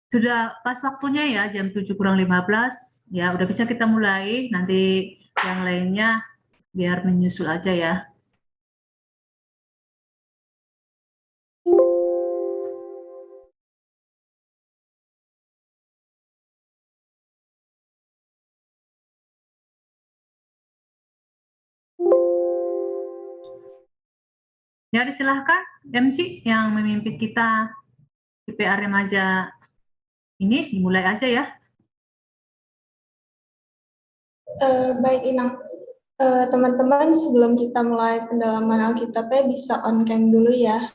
Sudah pas waktunya ya, jam 7 kurang 15. Ya, udah bisa kita mulai. Nanti yang lainnya biar menyusul aja ya. Ya, silahkan MC yang memimpin kita PPR Remaja ini dimulai aja ya. Baik Inang, teman-teman sebelum kita mulai pendalaman Alkitabnya bisa on cam dulu ya.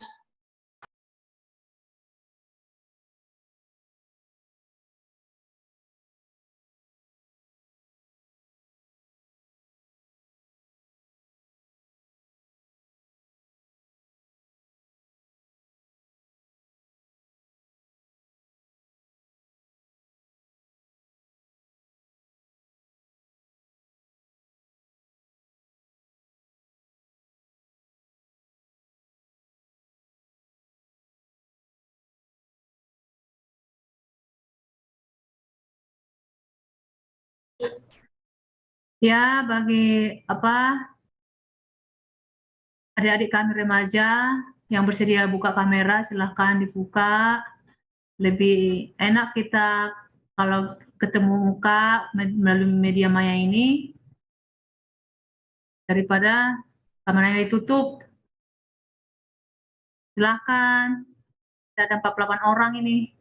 Ya, bagi apa adik-adik kami remaja yang bersedia buka kamera, silahkan dibuka. Lebih enak kita kalau ketemu muka melalui media maya ini daripada kameranya ditutup. Silahkan, ada 48 orang ini.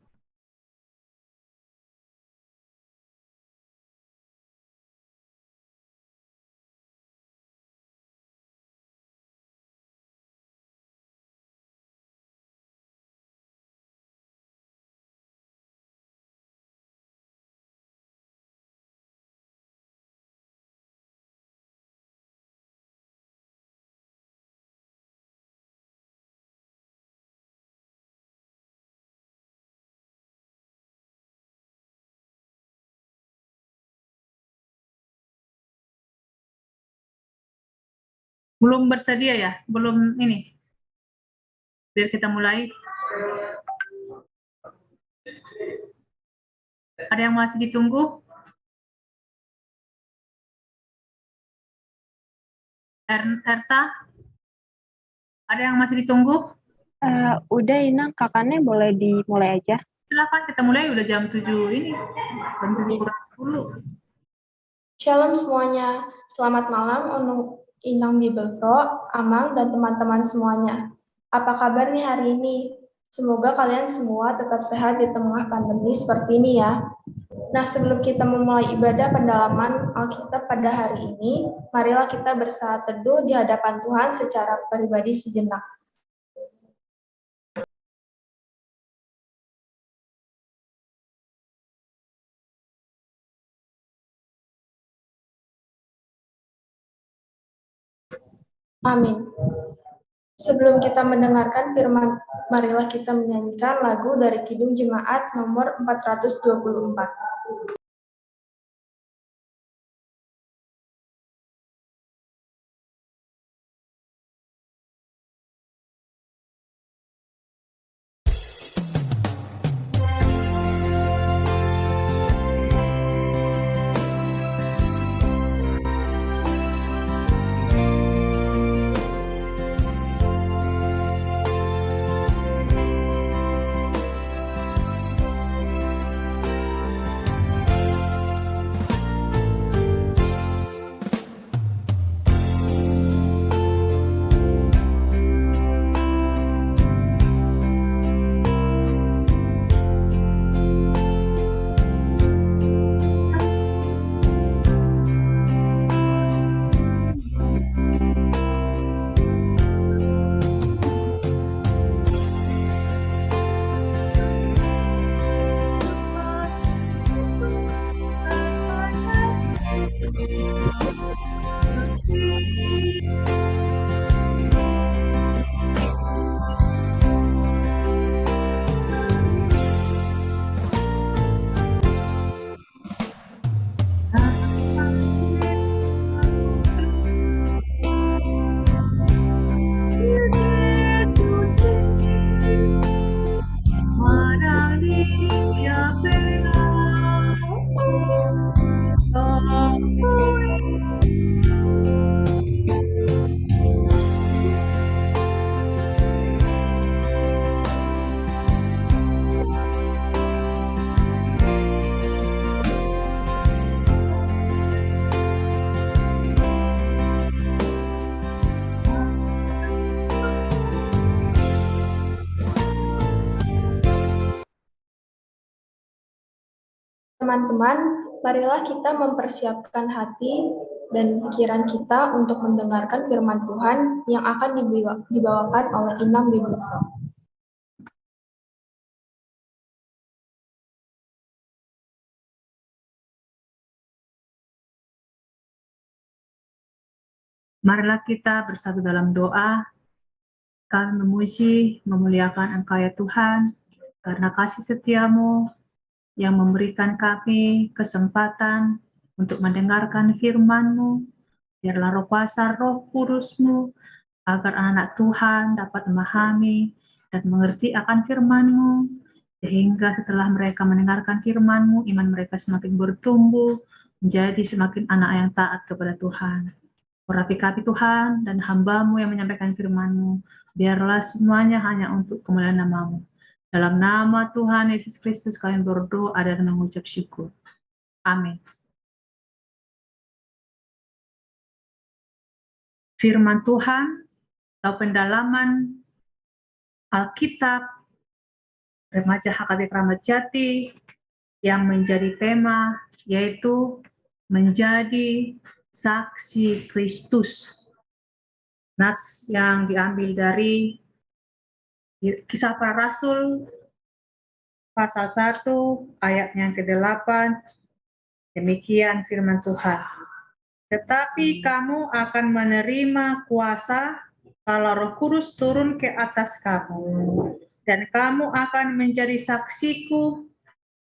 Belum bersedia ya? Belum ini? Biar kita mulai. Ada yang masih ditunggu? Erta? Ada yang masih ditunggu? Udah Inang, kakaknya boleh dimulai aja. Silakan kita mulai, udah jam 7 ini. Jam 7 kurang 10. Shalom semuanya, selamat malam untuk Inang Bible Pro, Amang, dan teman-teman semuanya. Apa kabar nih hari ini? Semoga kalian semua tetap sehat di tengah pandemi seperti ini ya. Nah, sebelum kita memulai ibadah pendalaman Alkitab pada hari ini, marilah kita bersaat teduh di hadapan Tuhan secara pribadi sejenak. Amin. Sebelum kita mendengarkan firman, marilah kita menyanyikan lagu dari Kidung Jemaat nomor 424. Teman-teman, marilah kita mempersiapkan hati dan pikiran kita untuk mendengarkan firman Tuhan yang akan dibawakan oleh Inam Bibelfro. Marilah kita bersatu dalam doa. Kami memuji, memuliakan Engkau ya Tuhan, karena kasih setiamu yang memberikan kami kesempatan untuk mendengarkan firman-Mu. Biarlah roh kuasa, roh kudus-Mu, agar anak-anak Tuhan dapat memahami dan mengerti akan firman-Mu, sehingga setelah mereka mendengarkan firman-Mu, iman mereka semakin bertumbuh, menjadi semakin anak yang taat kepada Tuhan. Urapi kami Tuhan dan hamba-Mu yang menyampaikan firman-Mu, biarlah semuanya hanya untuk kemuliaan nama-Mu. Dalam nama Tuhan Yesus Kristus kami berdoa dan mengucap syukur. Amin. Firman Tuhan atau pendalaman Alkitab Remaja HKBP Kramat Jati yang menjadi tema yaitu menjadi saksi Kristus. Nats yang diambil dari Kisah Para Rasul pasal 1 ayat yang ke-8. Demikian firman Tuhan. Tetapi kamu akan menerima kuasa kalau Roh Kudus turun ke atas kamu, dan kamu akan menjadi saksiku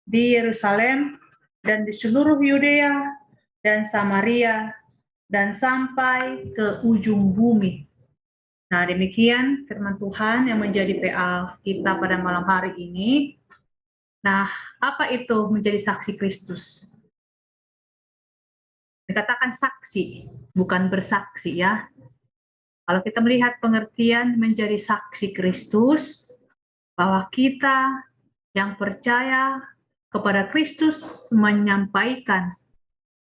di Yerusalem dan di seluruh Yudea dan Samaria dan sampai ke ujung bumi. Nah, demikian firman Tuhan yang menjadi PA kita pada malam hari ini. Nah, apa itu menjadi saksi Kristus? Dikatakan saksi, bukan bersaksi ya. Kalau kita melihat pengertian menjadi saksi Kristus, bahwa kita yang percaya kepada Kristus menyampaikan,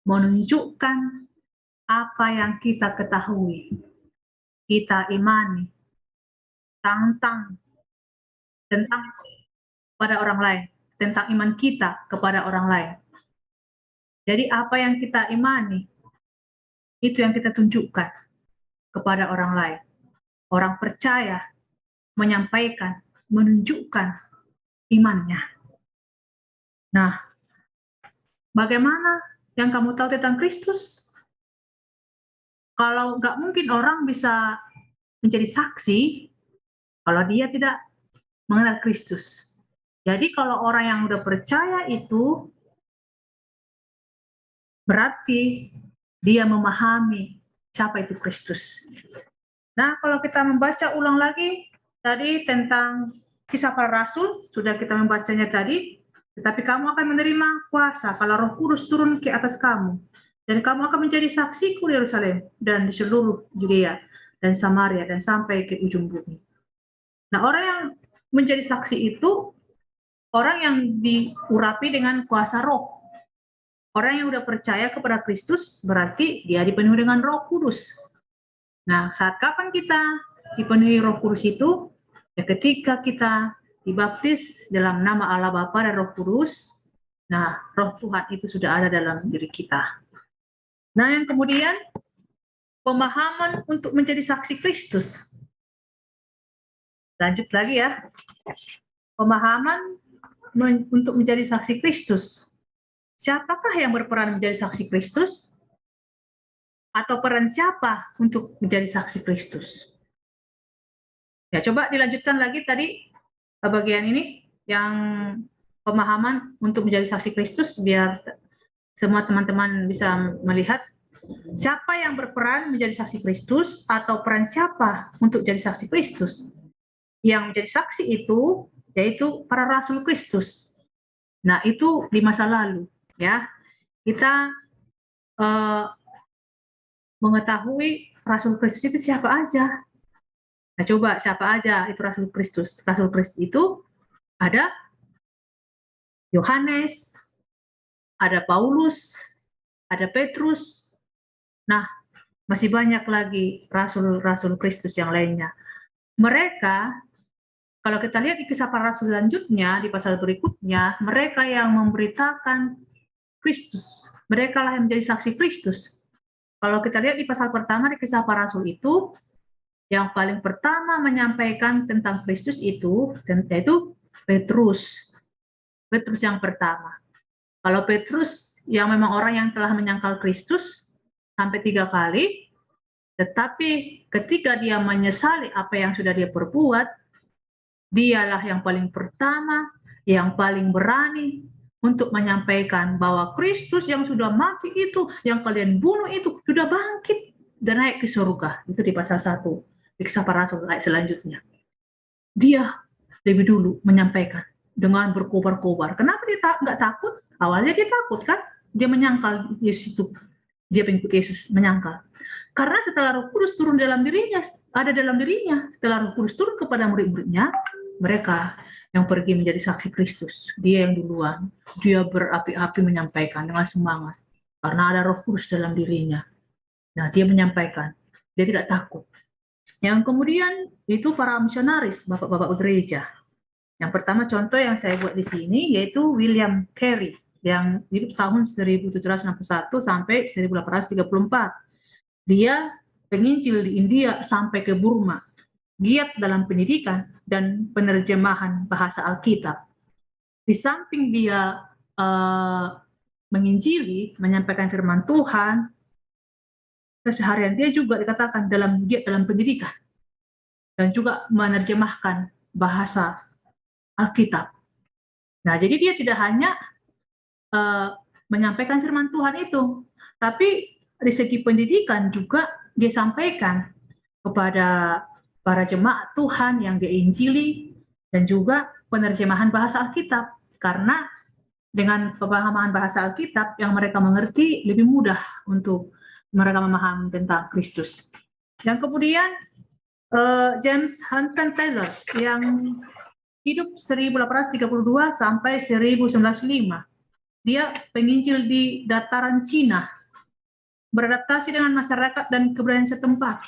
menunjukkan apa yang kita ketahui, kita imani, tentang pada orang lain, tentang iman kita kepada orang lain. Jadi apa yang kita imani, itu yang kita tunjukkan kepada orang lain. Orang percaya menyampaikan, menunjukkan imannya. Nah, bagaimana yang kamu tahu tentang Kristus? Kalau nggak mungkin orang bisa menjadi saksi kalau dia tidak mengenal Kristus. Jadi kalau orang yang udah percaya itu berarti dia memahami siapa itu Kristus. Nah, kalau kita membaca ulang lagi tadi tentang Kisah Para Rasul, sudah kita membacanya tadi, tetapi kamu akan menerima kuasa kalau Roh Kudus turun ke atas kamu, dan kamu akan menjadi saksiku di Yerusalem dan di seluruh Yudea dan Samaria dan sampai ke ujung bumi. Nah, orang yang menjadi saksi itu orang yang diurapi dengan kuasa Roh. Orang yang udah percaya kepada Kristus berarti dia dipenuhi dengan Roh Kudus. Nah, saat kapan kita dipenuhi Roh Kudus itu? Ya ketika kita dibaptis dalam nama Allah Bapa dan Roh Kudus. Nah, Roh Tuhan itu sudah ada dalam diri kita. Nah, yang kemudian pemahaman untuk menjadi saksi Kristus. Lanjut lagi ya. Pemahaman untuk menjadi saksi Kristus. Siapakah yang berperan menjadi saksi Kristus? Atau peran siapa untuk menjadi saksi Kristus? Ya, coba dilanjutkan lagi tadi bagian ini yang pemahaman untuk menjadi saksi Kristus biar semua teman-teman bisa melihat siapa yang berperan menjadi saksi Kristus atau peran siapa untuk jadi saksi Kristus. Yang menjadi saksi itu yaitu para rasul Kristus. Nah, itu di masa lalu ya. Kita mengetahui rasul Kristus itu siapa aja. Nah, coba siapa aja itu rasul Kristus. Rasul Kristus itu ada Yohanes, ada Paulus, ada Petrus. Nah, masih banyak lagi rasul-rasul Kristus yang lainnya. Mereka, kalau kita lihat di Kisah Para Rasul selanjutnya, di pasal berikutnya, mereka yang memberitakan Kristus. Mereka lah yang menjadi saksi Kristus. Kalau kita lihat di pasal pertama di Kisah Para Rasul itu, yang paling pertama menyampaikan tentang Kristus itu, yaitu Petrus. Petrus yang pertama. Kalau Petrus yang memang orang yang telah menyangkal Kristus sampai 3 kali, tetapi ketika dia menyesali apa yang sudah dia perbuat, dialah yang paling pertama, yang paling berani untuk menyampaikan bahwa Kristus yang sudah mati itu, yang kalian bunuh itu, sudah bangkit dan naik ke surga. Itu di pasal 1, di Kisah Para Rasul ayat selanjutnya. Dia lebih dulu menyampaikan dengan berkobar-kobar. Kenapa dia nggak takut? Awalnya dia takut kan? Dia menyangkal Yesus itu. Dia pengikut Yesus, menyangkal. Karena setelah Roh Kudus turun dalam dirinya, ada dalam dirinya, setelah Roh Kudus turun kepada murid-muridnya, mereka yang pergi menjadi saksi Kristus. Dia yang duluan. Dia berapi-api menyampaikan dengan semangat. Karena ada Roh Kudus dalam dirinya. Nah, dia menyampaikan. Dia tidak takut. Yang kemudian itu para misionaris, bapak-bapak gereja. Yang pertama contoh yang saya buat di sini yaitu William Carey yang hidup tahun 1761 sampai 1834. Dia penginjil di India sampai ke Burma, giat dalam pendidikan dan penerjemahan bahasa Alkitab. Di samping dia menginjili, menyampaikan firman Tuhan, keseharian dia juga dikatakan giat dalam pendidikan dan juga menerjemahkan bahasa Alkitab. Nah, jadi dia tidak hanya menyampaikan firman Tuhan itu, tapi di segi pendidikan juga dia sampaikan kepada para jemaat Tuhan yang dia injili dan juga penerjemahan bahasa Alkitab. Karena dengan pemahaman bahasa Alkitab yang mereka mengerti lebih mudah untuk mereka memahami tentang Kristus. Yang kemudian James Hansen Taylor yang hidup 1832 sampai 1905. Dia penginjil di dataran Cina, beradaptasi dengan masyarakat dan kebudayaan setempat.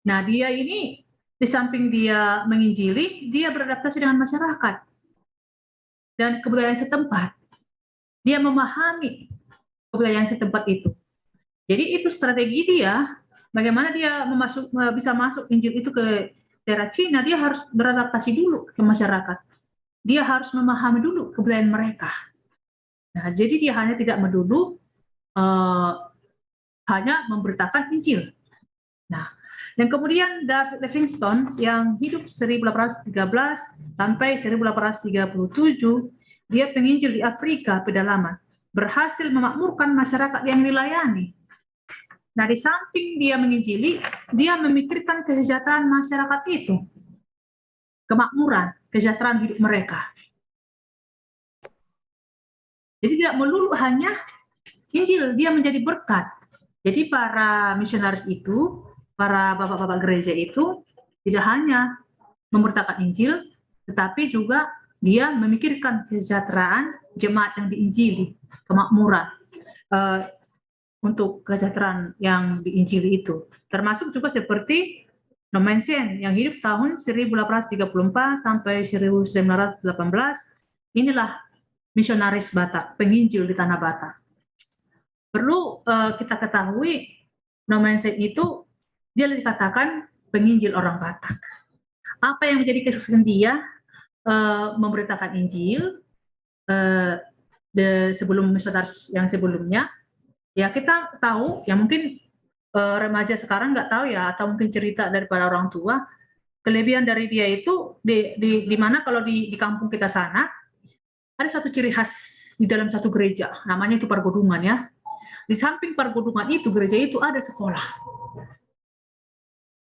Nah, dia ini di samping dia menginjili, dia beradaptasi dengan masyarakat dan kebudayaan setempat. Dia memahami kebudayaan setempat itu. Jadi itu strategi dia, bagaimana dia bisa masuk Injil itu ke daerah Cina, dia harus beradaptasi dulu ke masyarakat. Dia harus memahami dulu kebudayaan mereka. Nah, jadi dia hanya tidak melulu hanya memberitakan Injil. Nah, yang kemudian David Livingstone yang hidup 1813 sampai 1837, dia penginjil di Afrika pedalaman, berhasil memakmurkan masyarakat yang dilayani. Nah, di samping dia menginjili, dia memikirkan kesejahteraan masyarakat itu, kemakmuran, kesejahteraan hidup mereka. Jadi tidak melulu hanya Injil, dia menjadi berkat. Jadi para misionaris itu, para bapak-bapak gereja itu tidak hanya memberitakan Injil, tetapi juga dia memikirkan kesejahteraan jemaat yang diinjili, kemakmuran untuk kesejahteraan yang diinjili itu. Termasuk juga seperti Nomensen yang hidup tahun 1834 sampai 1918, inilah misionaris Batak, penginjil di tanah Batak. Perlu kita ketahui, Nomensen itu dia dikatakan penginjil orang Batak. Apa yang menjadi kesuksesan dia memberitakan Injil sebelum misionaris yang sebelumnya? Ya kita tahu, ya mungkin remaja sekarang nggak tahu ya, atau mungkin cerita daripada orang tua. Kelebihan dari dia itu di mana kalau di kampung kita sana ada satu ciri khas di dalam satu gereja, namanya itu pergodungan ya. Di samping pergodungan itu, gereja itu ada sekolah.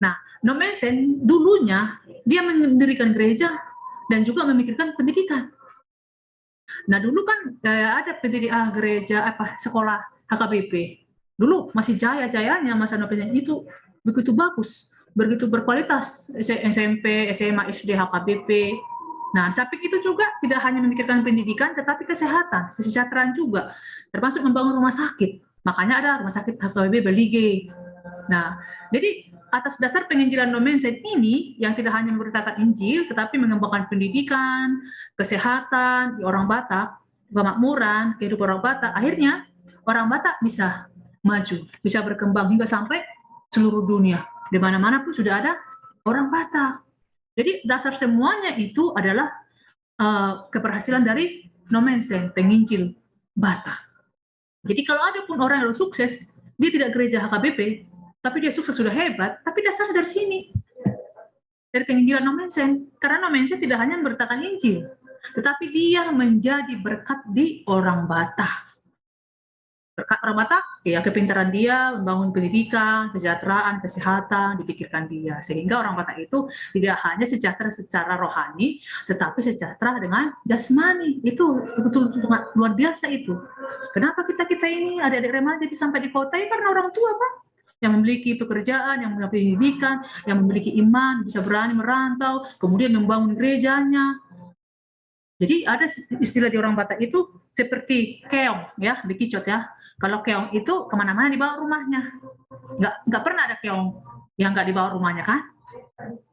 Nah, Nomensen dulunya dia mendirikan gereja dan juga memikirkan pendidikan. Nah, dulu kan ada pendidikan gereja sekolah HKBP. Dulu masih jaya-jayanya masa Nomensen itu begitu bagus, begitu berkualitas, SMP, SMA, SD, HKBP. Nah, samping itu juga tidak hanya memikirkan pendidikan, tetapi kesehatan, kesejahteraan juga, termasuk membangun rumah sakit. Makanya ada rumah sakit HKBP Belige. Nah, jadi atas dasar penginjilan Nomensen ini, yang tidak hanya memberitakan Injil, tetapi mengembangkan pendidikan, kesehatan di orang Batak, kemakmuran, kehidupan orang Batak, akhirnya orang Batak bisa maju, bisa berkembang hingga sampai seluruh dunia. Di mana-mana pun sudah ada orang Batak. Jadi dasar semuanya itu adalah keberhasilan dari Nomensen, penginjil Batak. Jadi kalau ada pun orang yang sukses, dia tidak gereja HKBP, tapi dia sukses sudah hebat, tapi dasarnya dari sini. Dari penginjilan Nomensen. Karena Nomensen tidak hanya memberitakan Injil, tetapi dia menjadi berkat di orang Batak. Berkat orang Batak, ya kepintaran dia, membangun pendidikan, kesejahteraan, kesehatan, dipikirkan dia. Sehingga orang Batak itu tidak hanya sejahtera secara rohani, tetapi sejahtera dengan jasmani. Itu betul-betul luar biasa itu. Kenapa kita ini, adik-adik remaja bisa sampai di kota? Ya karena orang tua, Pak. Yang memiliki pekerjaan, yang memiliki pendidikan, yang memiliki iman, bisa berani merantau, kemudian membangun gerejanya. Jadi ada istilah di orang Batak itu seperti keong, ya, dikicot ya. Kalau keong itu kemana-mana dibawa rumahnya. Nggak pernah ada keong yang nggak dibawa rumahnya, kan?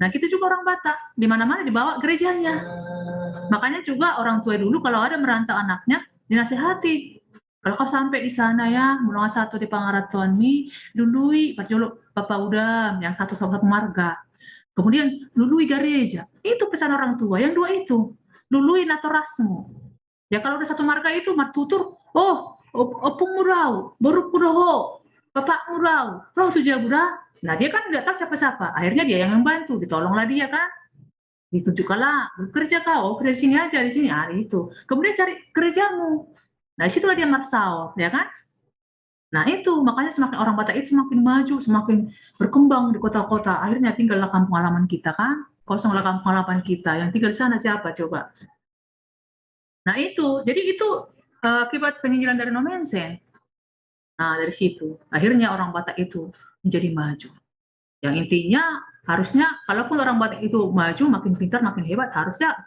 Nah, kita juga orang Batak, di mana-mana dibawa gerejanya. Makanya juga orang tua dulu kalau ada merantau anaknya, dinasihati. Kalau kau sampai di sana ya, mulai satu di Pangaratuan Mi, lului, perjolok Bapak Udam, yang satu marga. Kemudian lului gereja. Itu pesan orang tua. Yang dua itu, lului natorasmu. Ya kalau udah satu marga itu, martutur, opung murau, boruk kudoho, bapak murau, roh tujuh budak. Nah dia kan nggak tahu siapa-siapa. Akhirnya dia yang membantu, ditolonglah dia kan. Ditunjukkanlah, bekerja kau, kerja sini aja, di sini, itu. Kemudian cari kerjamu. Nah disitulah dia marsal, ya kan? Nah itu, makanya semakin orang Batak itu semakin maju, semakin berkembang di kota-kota. Akhirnya tinggallah kampung halaman kita kan, kosonglah kampung halaman kita. Yang tinggal di sana siapa coba? Nah itu, jadi itu akibat penginjilan dari Nomensen. Nah dari situ, akhirnya orang Batak itu menjadi maju. Yang intinya harusnya, kalaupun orang Batak itu maju, makin pintar, makin hebat,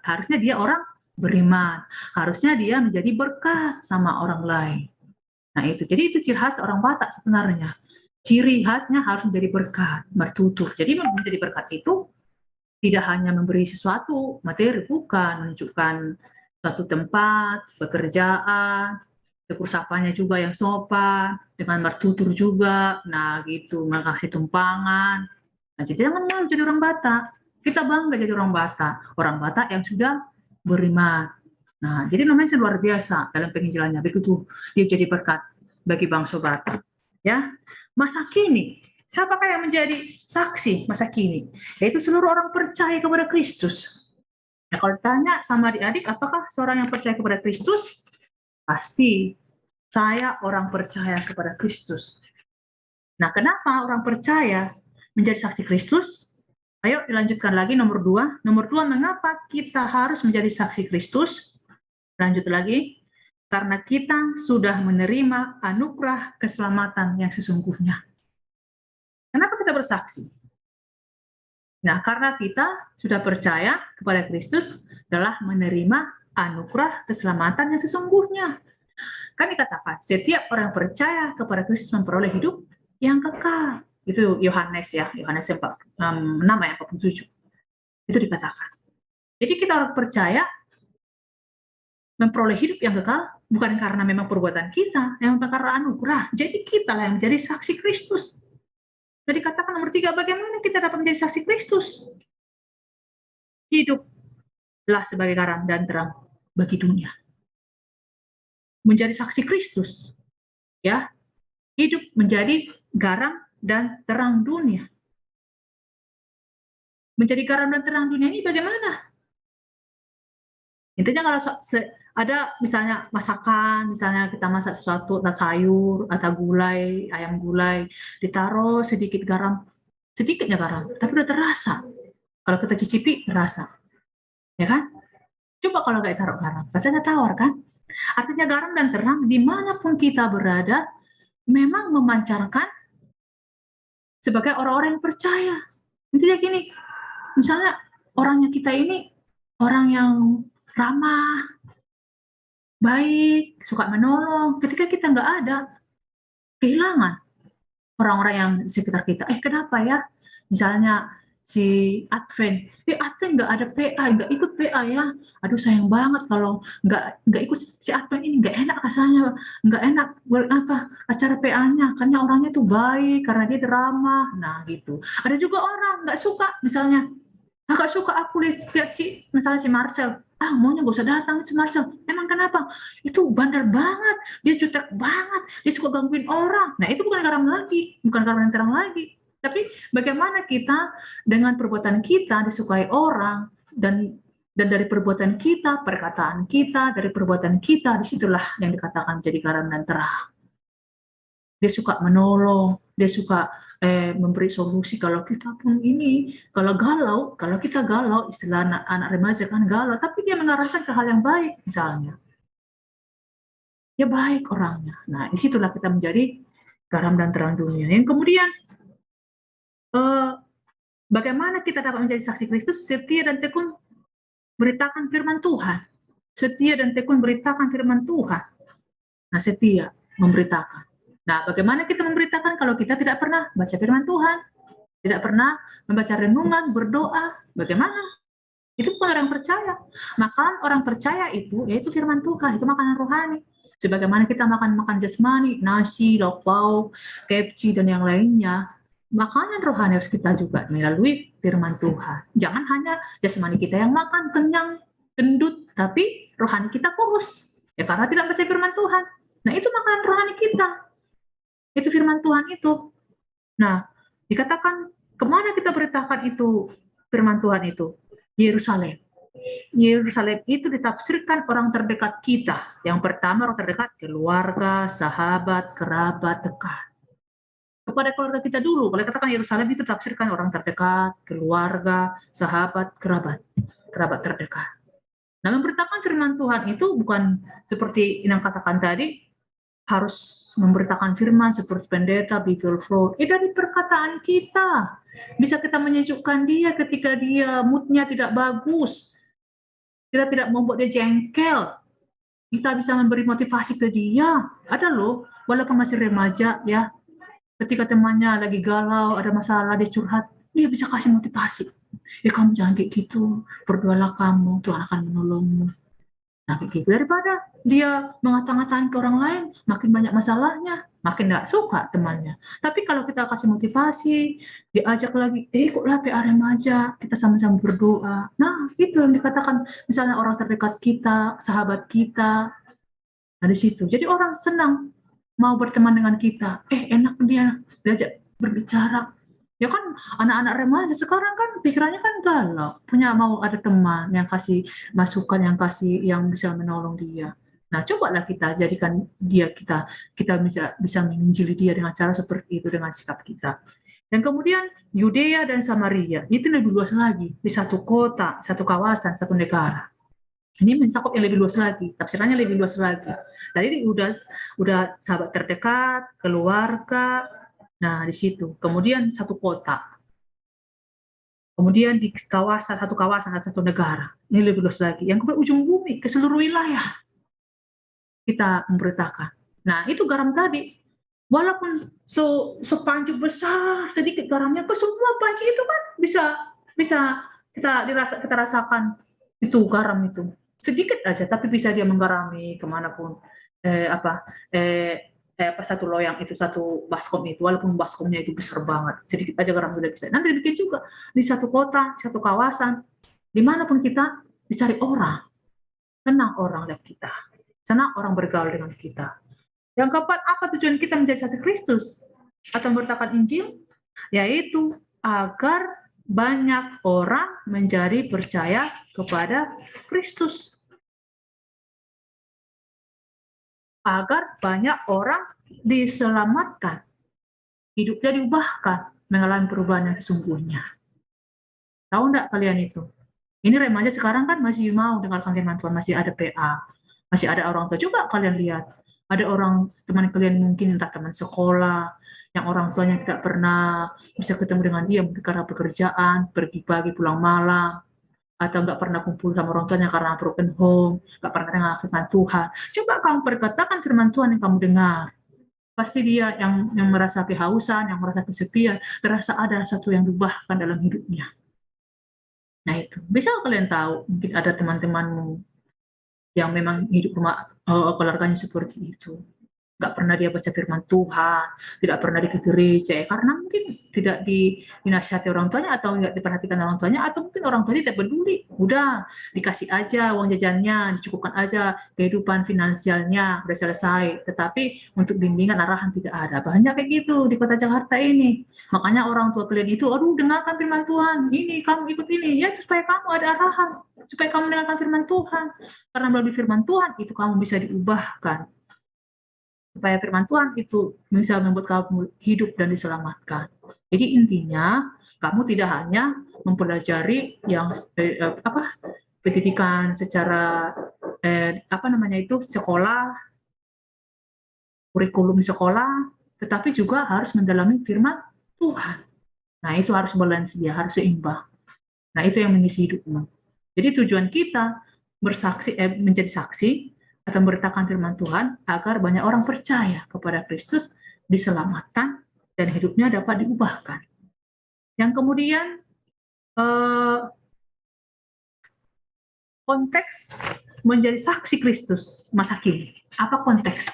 harusnya dia orang beriman. Harusnya dia menjadi berkat sama orang lain. Nah itu, jadi itu ciri khas orang Batak sebenarnya. Ciri khasnya harus menjadi berkat, bertutur. Jadi menjadi berkat itu tidak hanya memberi sesuatu, materi, bukan, menunjukkan suatu tempat, pekerjaan, tegur sapanya juga yang sopan, dengan bertutur juga, nah gitu, mengasih tumpangan. Nah, jadi jangan malu jadi orang Batak. Kita bangga jadi orang Batak yang sudah beriman. Nah, jadi namanya luar biasa dalam penginjilannya. Begitu dia jadi berkat bagi bangsa Batak. Ya, masa kini, siapakah yang menjadi saksi masa kini? Yaitu seluruh orang percaya kepada Kristus. Nah, kalau ditanya sama adik-adik, apakah seorang yang percaya kepada Kristus? Pasti, saya orang percaya kepada Kristus. Nah, kenapa orang percaya menjadi saksi Kristus? Ayo dilanjutkan lagi nomor 2. Nomor 2, mengapa kita harus menjadi saksi Kristus? Lanjut lagi, karena kita sudah menerima anugerah keselamatan yang sesungguhnya. Kenapa kita bersaksi? Nah, karena kita sudah percaya kepada Kristus telah menerima anugerah keselamatan yang sesungguhnya. Kan dikatakan, setiap orang percaya kepada Kristus memperoleh hidup yang kekal. Itu Yohanes ya, Yohanes 6 ayat 47. Itu dikatakan. Jadi kita orang percaya memperoleh hidup yang kekal bukan karena memang perbuatan kita, yang karena anugerah. Jadi kita lah yang menjadi saksi Kristus. Jadi katakan nomor 3, bagaimana kita dapat menjadi saksi Kristus? Hiduplah sebagai garam dan terang bagi dunia. Menjadi saksi Kristus, ya, hidup menjadi garam dan terang dunia. Menjadi garam dan terang dunia ini bagaimana? Intinya kalau ada misalnya masakan, misalnya kita masak sesuatu, sayur, atau gulai, ayam gulai, ditaruh sedikit garam, sedikitnya garam, tapi udah terasa. Kalau kita cicipi, terasa. Ya kan? Coba kalau nggak taruh garam, rasanya tawar kan? Artinya garam dan terang, dimanapun kita berada, memang memancarkan sebagai orang-orang yang percaya. Intinya gini, misalnya orangnya kita ini, orang yang ramah, baik, suka menolong. Ketika kita nggak ada, kehilangan orang-orang yang di sekitar kita. Kenapa ya? Misalnya si Advent. Advent nggak ada PA, nggak ikut PA ya. Aduh sayang banget kalau nggak ikut si Advent ini, nggak enak rasanya, nggak enak acara PA-nya, karena orangnya tuh baik, karena dia drama. Nah gitu. Ada juga orang nggak suka, misalnya, nggak suka aku lihat si, misalnya si Marcel. Maunya gak usah datang si Marcel. Emang kenapa? Itu bandel banget, dia jutek banget, dia suka gangguin orang. Nah itu bukan garam lagi, bukan garam yang terang lagi. Tapi bagaimana kita dengan perbuatan kita disukai orang, dan dari perbuatan kita, perkataan kita, dari perbuatan kita, disitulah yang dikatakan jadi garam dan terang. Dia suka menolong, dia suka memberi solusi kalau kita pun ini, kalau kita galau, istilah anak remaja kan galau, tapi dia mengarahkan ke hal yang baik misalnya. Dia baik orangnya. Nah, disitulah kita menjadi garam dan terang dunia. Yang kemudian, bagaimana kita dapat menjadi saksi Kristus? Setia dan tekun beritakan firman Tuhan. Setia dan tekun beritakan firman Tuhan. Nah, setia memberitakan. Nah, bagaimana kita memberitakan kalau kita tidak pernah baca firman Tuhan, tidak pernah membaca renungan, berdoa, bagaimana? Itu bukan orang percaya. Makan orang percaya itu, yaitu firman Tuhan, itu makanan rohani. Sebagaimana kita makan jasmani, nasi, lauk pauk, KFC, dan yang lainnya, makanan rohani harus kita juga melalui firman Tuhan. Jangan hanya jasmani kita yang makan, kenyang, gendut, tapi rohani kita kurus. Ya karena tidak baca firman Tuhan. Nah, itu makanan rohani kita. Itu firman Tuhan itu. Nah, dikatakan kemana kita beritakan itu firman Tuhan itu? Yerusalem. Yerusalem itu ditafsirkan orang terdekat kita. Yang pertama orang terdekat, keluarga, sahabat, kerabat, dekat. Kepada keluarga kita dulu. Kalau katakan Yerusalem itu ditafsirkan orang terdekat, keluarga, sahabat, kerabat terdekat. Nah, memberitakan firman Tuhan itu bukan seperti yang katakan tadi, harus memberitakan firman seperti pendeta, Bible Flow. Dari perkataan kita. Bisa kita menyejukkan dia ketika dia moodnya tidak bagus. Kita tidak membuat dia jengkel. Kita bisa memberi motivasi ke dia. Ada loh, walaupun masih remaja ya, ketika temannya lagi galau, ada masalah, dia curhat, dia bisa kasih motivasi. Ya kamu jangan kayak gitu, berdoalah kamu, Tuhan akan menolongmu. Nah, gitu. Daripada dia mengata-ngatain ke orang lain, makin banyak masalahnya, makin nggak suka temannya. Tapi kalau kita kasih motivasi, diajak lagi, ikutlah PA remaja, kita sama-sama berdoa. Nah, itu yang dikatakan, misalnya orang terdekat kita, sahabat kita, nah di situ. Jadi orang senang mau berteman dengan kita. Enak dia diajak berbicara. Ya kan anak-anak remaja sekarang kan pikirannya kan galau, punya mau ada teman yang kasih masukan, yang bisa menolong dia. Nah, cobalah kita jadikan dia kita bisa menginjili dia dengan cara seperti itu, dengan sikap kita. Dan kemudian Yudea dan Samaria itu lebih luas lagi, di satu kota, satu kawasan, satu negara. Ini mencakup yang lebih luas lagi, tafsirannya lebih luas lagi. Tadi udah sahabat terdekat, keluarga. Nah, di situ. Kemudian satu kota. Kemudian di satu kawasan, satu negara. Ini lebih luas lagi. Yang kedua, ujung bumi, ke seluruh wilayah. Kita memberitakan. Nah, itu garam tadi. Walaupun sepanci besar, sedikit garamnya, ke semua panci itu kan bisa kita rasakan itu garam itu. Sedikit aja, tapi bisa dia menggarami kemanapun. Satu loyang itu, satu baskom itu, walaupun baskomnya itu besar banget, sedikit aja garam sudah bisa. Nanti demikian juga di satu kota, satu kawasan, dimanapun kita dicari orang, senang orang lihat kita, senang orang bergaul dengan kita. Yang keempat, apa tujuan kita menjadi saksi Kristus atau memberitakan Injil? Yaitu agar banyak orang menjadi percaya kepada Kristus. Agar banyak orang diselamatkan, hidupnya diubahkan, mengalami perubahan yang sesungguhnya. Tahu enggak kalian itu? Ini remaja sekarang kan masih mau dengarkan firman Tuhan, masih ada PA, masih ada orang tua. Coba kalian lihat, ada orang teman kalian mungkin entah teman sekolah, yang orang tuanya tidak pernah bisa ketemu dengan dia mungkin karena pekerjaan, pergi pagi pulang malam, atau nggak pernah kumpul sama orang tuanya karena broken home, nggak pernah dengar firman Tuhan. Coba kamu perkatakan firman Tuhan yang kamu dengar. Pasti dia yang merasa kehausan, yang merasa kesepian, terasa ada sesuatu yang diubahkan dalam hidupnya. Nah itu, bisa kalian tahu, mungkin ada teman-temanmu yang memang hidup rumah keluarganya seperti itu. Nggak pernah dia baca firman Tuhan, tidak pernah di gereja, ya, karena mungkin tidak dinasihati orang tuanya atau nggak diperhatikan orang tuanya, atau mungkin orang tuanya tidak peduli, udah dikasih aja uang jajannya, dicukupkan aja kehidupan finansialnya, udah selesai. Tetapi untuk bimbingan arahan tidak ada. Banyak kayak gitu di kota Jakarta ini. Makanya orang tua kalian itu, aduh dengarkan firman Tuhan, ini kamu ikut ini, ya supaya kamu ada arahan, supaya kamu mendengarkan firman Tuhan. Karena melalui firman Tuhan itu kamu bisa diubahkan, supaya firman Tuhan itu bisa membuat kamu hidup dan diselamatkan. Jadi intinya kamu tidak hanya mempelajari yang pendidikan secara sekolah, kurikulum sekolah, tetapi juga harus mendalami firman Tuhan. Nah itu harus balansia, harus seimbang. Nah itu yang mengisi hidupmu. Jadi tujuan kita menjadi saksi atau memberitakan firman Tuhan agar banyak orang percaya kepada Kristus, diselamatkan, dan hidupnya dapat diubahkan. Yang kemudian konteks menjadi saksi Kristus masa kini. Apa konteks?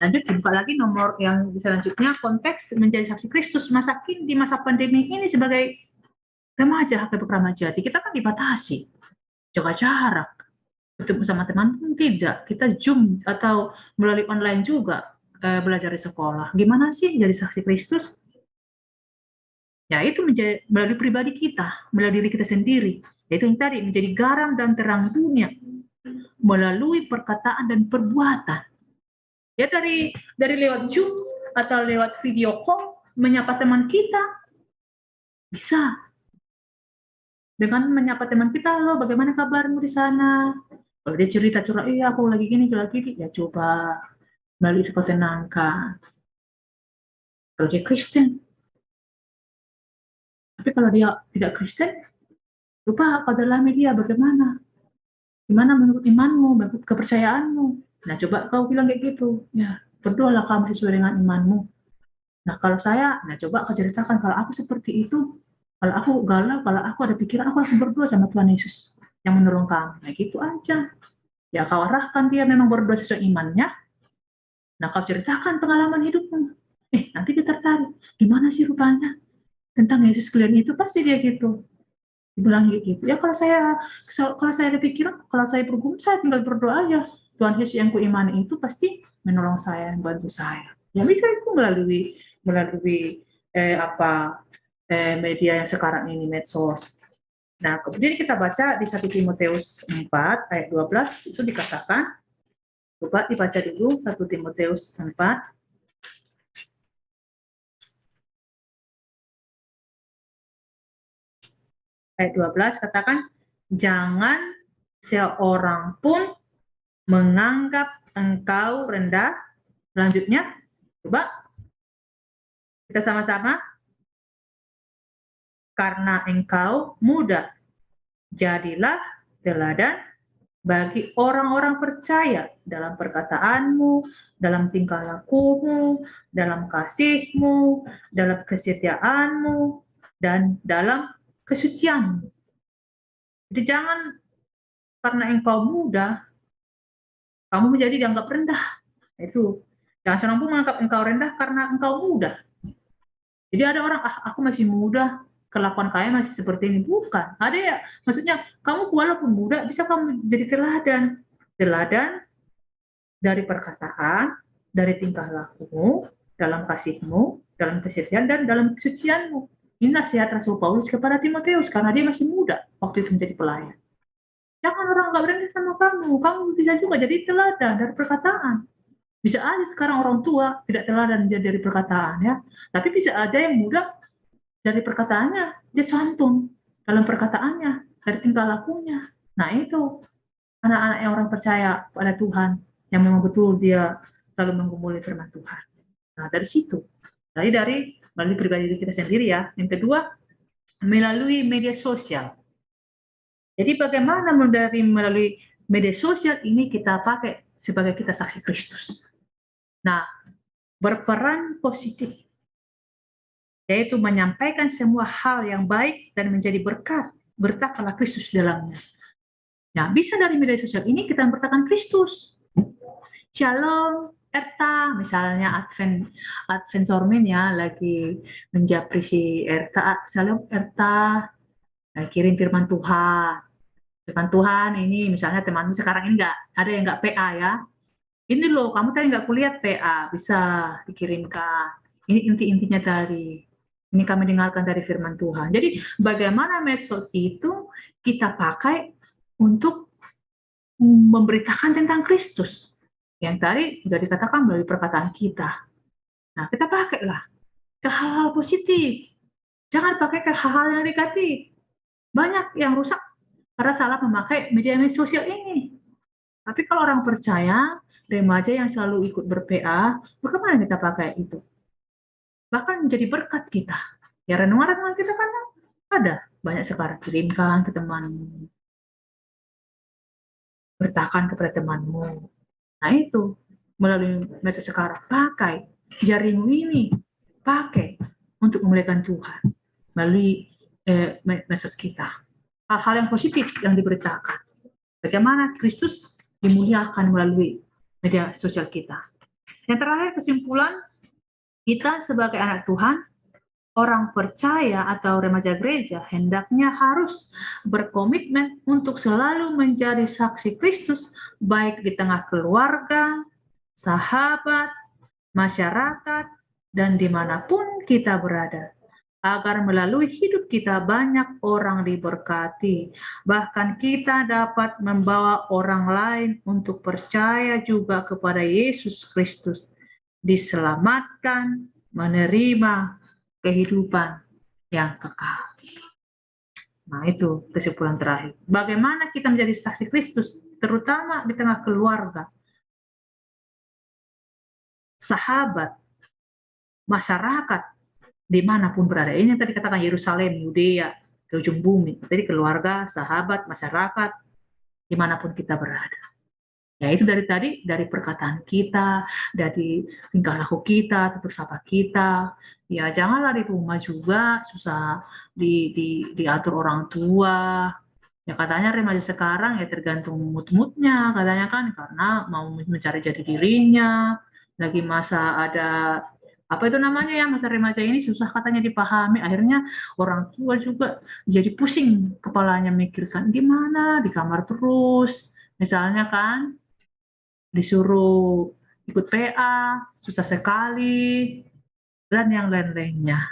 Lanjut dibuka lagi nomor yang selanjutnya, konteks menjadi saksi Kristus masa kini di masa pandemi ini sebagai remaja atau remaja. Kita kan dibatasi, jaga jarak, ketemu sama teman pun tidak, kita Zoom atau melalui online juga belajar di sekolah. Gimana sih jadi saksi Kristus? Ya itu melalui pribadi kita, melalui diri kita sendiri. Yaitu yang tadi, menjadi garam dan terang dunia melalui perkataan dan perbuatan. Ya dari lewat Zoom atau lewat video call menyapa teman kita, bisa. Dengan menyapa teman kita, lo bagaimana kabarmu di sana? Kalau dia cerita curhat, iya aku lagi gini, ya coba melalui itu kau tenangkan. Kalau dia Kristen, tapi kalau dia tidak Kristen, coba kau dalami dia bagaimana? Gimana menurut imanmu, menurut kepercayaanmu? Nah coba kau bilang kayak gitu, ya berdoalah kamu sesuai dengan imanmu. Nah kalau saya, nah coba kau ceritakan kalau aku seperti itu, kalau aku galau, kalau aku ada pikiran, aku langsung berdoa sama Tuhan Yesus yang menolong kamu. Nah gitu aja. Ya kau arahkan dia memang berdoa sesuai imannya. Nah kau ceritakan pengalaman hidupmu. Nanti dia tertarik. Gimana sih rupanya tentang Yesus kalian itu, pasti dia gitu. Dibilang gitu. Ya kalau saya ada pikiran, kalau saya bergumul, saya tinggal berdoa aja. Tuhan Yesus yang kuimani itu pasti menolong saya, membantu saya. Ya bisa itu melalui media yang sekarang ini, medsos. Nah, kemudian kita baca di 1 Timoteus 4 ayat 12 itu dikatakan, coba dibaca dulu 1 Timoteus 4 ayat 12 katakan, jangan seorang pun menganggap engkau rendah. Selanjutnya, coba kita sama-sama. Karena engkau muda, jadilah teladan bagi orang-orang percaya dalam perkataanmu, dalam tingkah lakumu, dalam kasihmu, dalam kesetiaanmu, dan dalam kesucianmu. Jadi jangan karena engkau muda, kamu menjadi dianggap rendah. Itu. Jangan seorang pun menganggap engkau rendah karena engkau muda. Jadi ada orang, aku masih muda, kelakuan kalian masih seperti ini. Bukan. Ada ya, maksudnya kamu walaupun muda, bisa kamu jadi teladan. Teladan dari perkataan, dari tingkah lakumu, dalam kasihmu, dalam kesetiaan, dan dalam kesucianmu. Ini nasihat Rasul Paulus kepada Timoteus, karena dia masih muda waktu itu menjadi pelayan. Jangan orang nggak berani sama kamu bisa juga jadi teladan dari perkataan. Bisa aja sekarang orang tua tidak teladan dari perkataan ya, tapi bisa aja yang muda dari perkataannya dia santun dalam perkataannya, dari tingkah lakunya. Nah itu anak-anak yang orang percaya pada Tuhan yang memang betul dia selalu menggumuli firman Tuhan. Nah dari situ, dari melalui pribadi kita sendiri ya. Yang kedua, melalui media sosial. Jadi bagaimana melalui media sosial ini kita pakai sebagai kita saksi Kristus. Nah, berperan positif, yaitu menyampaikan semua hal yang baik dan menjadi berkat, bertaklah Kristus dalamnya. Nah, bisa dari media sosial ini kita memberitakan Kristus. Shalom, Erta, misalnya Advent Sormin ya, lagi menjapri si Erta, Shalom Erta, kirim firman Tuhan. Firman Tuhan ini misalnya teman sekarang ini ada yang nggak PA ya. Ini loh, kamu tadi nggak kulihat PA, bisa dikirimkan. Ini inti-intinya dari ini kami dengarkan dari firman Tuhan. Jadi bagaimana medsos itu kita pakai untuk memberitakan tentang Kristus. Yang tadi sudah dikatakan melalui perkataan kita. Nah, kita pakailah ke hal-hal positif. Jangan pakai ke hal-hal yang negatif. Banyak yang rusak karena salah memakai media sosial ini. Tapi kalau orang percaya, remaja yang selalu ikut ber-PA, bagaimana kita pakai itu? Bahkan menjadi berkat kita. Ya, renungan-renungan kita kan ada. Banyak sekarang, kirimkan ke temanmu. Beritakan kepada temanmu. Nah itu, melalui medsos sekarang, pakai jaringmu ini, pakai untuk memuliakan Tuhan. Melalui medsos kita. Hal-hal yang positif yang diberitakan. Bagaimana Kristus dimuliakan melalui media sosial kita. Yang terakhir, kesimpulan, kita sebagai anak Tuhan, orang percaya atau remaja gereja, hendaknya harus berkomitmen untuk selalu menjadi saksi Kristus, baik di tengah keluarga, sahabat, masyarakat, dan dimanapun kita berada. Agar melalui hidup kita banyak orang diberkati. Bahkan kita dapat membawa orang lain untuk percaya juga kepada Yesus Kristus. Diselamatkan, menerima kehidupan yang kekal. Nah itu kesimpulan terakhir. Bagaimana kita menjadi saksi Kristus, terutama di tengah keluarga, sahabat, masyarakat, dimanapun berada. Ini yang tadi katakan Yerusalem, Yudea, ke ujung bumi. Jadi keluarga, sahabat, masyarakat, dimanapun kita berada. Ya itu dari tadi, dari perkataan kita, dari tingkah laku kita, tutur sapa kita. Ya janganlah di rumah juga susah diatur orang tua. Ya katanya remaja sekarang ya tergantung mood-moodnya katanya kan, karena mau mencari jati dirinya, lagi masa ada apa itu namanya ya, masa remaja ini susah katanya dipahami, akhirnya orang tua juga jadi pusing kepalanya mikirkan gimana di kamar terus misalnya kan, disuruh ikut PA susah sekali dan yang lain-lainnya.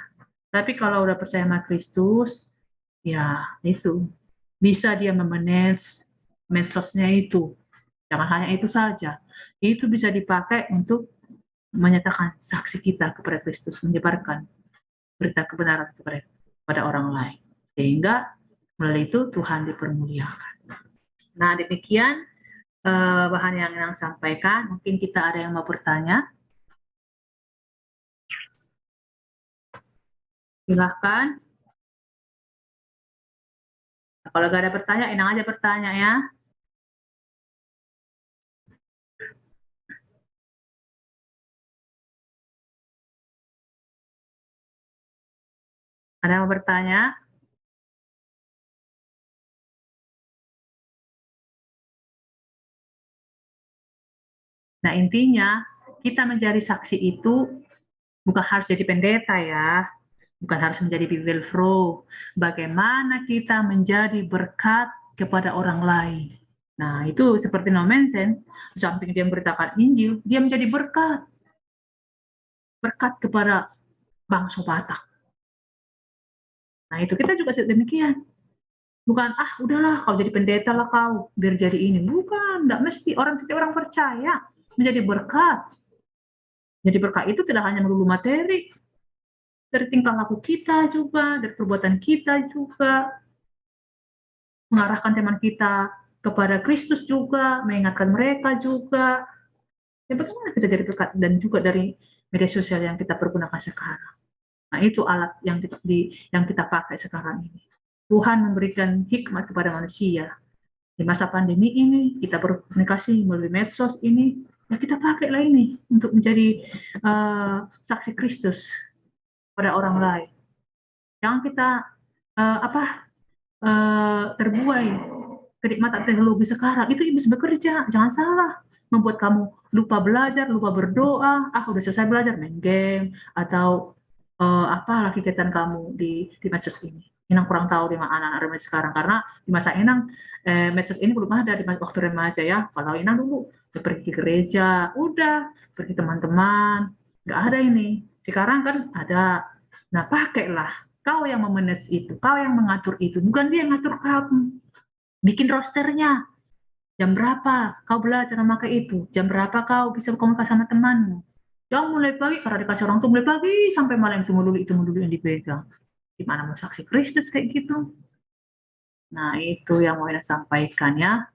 Tapi kalau udah percaya sama Kristus ya itu bisa dia memanage medsosnya itu. Jangan hanya itu saja, itu bisa dipakai untuk menyatakan saksi kita kepada Kristus, menyebarkan berita kebenaran kepada orang lain. Sehingga melalui itu Tuhan dipermuliakan. Nah, demikian bahan yang sampaikan. Mungkin kita ada yang mau bertanya. Silahkan. Nah, kalau nggak ada bertanya, enak aja bertanya ya. Ada yang mau bertanya? Nah, intinya kita menjadi saksi itu bukan harus jadi pendeta ya, bukan harus menjadi bivelfro. Bagaimana kita menjadi berkat kepada orang lain. Nah, itu seperti Nomensen, di samping dia memberitakan Injil, dia menjadi berkat. Berkat kepada bangsa Batak. Nah, itu kita juga demikian. Bukan, udahlah kau jadi pendeta lah kau, biar jadi ini. Bukan, enggak mesti. Setiap orang percaya menjadi berkat. Jadi berkat itu tidak hanya melulu materi, dari tingkah laku kita juga, dari perbuatan kita juga, mengarahkan teman kita kepada Kristus juga, mengingatkan mereka juga. Ya bagaimana kita jadi berkat, dan juga dari media sosial yang kita pergunakan sekarang. Nah itu alat yang kita pakai sekarang ini. Tuhan memberikan hikmat kepada manusia. Di masa pandemi ini, kita berkomunikasi melalui medsos ini, Ya kita pakailah ini untuk menjadi saksi Kristus pada orang lain. Jangan kita terbuai kenikmatan teknologi sekarang. Itu iblis bekerja, jangan salah. Membuat kamu lupa belajar, lupa berdoa, udah selesai belajar, main game, atau apalah kegiatan kamu di medsos ini. Inang kurang tahu di mana anak-anak remaja sekarang, karena di masa Inang medsos ini belum ada di waktu remaja ya. Kalau Inang dulu pergi ke gereja, udah pergi teman-teman, nggak ada ini. Sekarang kan ada. Nah, pakailah. Kau yang memanage itu, kau yang mengatur itu, bukan dia yang ngatur kamu. Bikin rosternya, jam berapa kau belajar memakai itu, jam berapa kau bisa berkomunikasi sama temanmu. Jangan mulai pagi, karena dikasih orang tuh mulai pagi sampai malam itu dulu yang dipegang. Gimana mau saksi Kristus kayak gitu? Nah, itu yang mau saya sampaikan ya.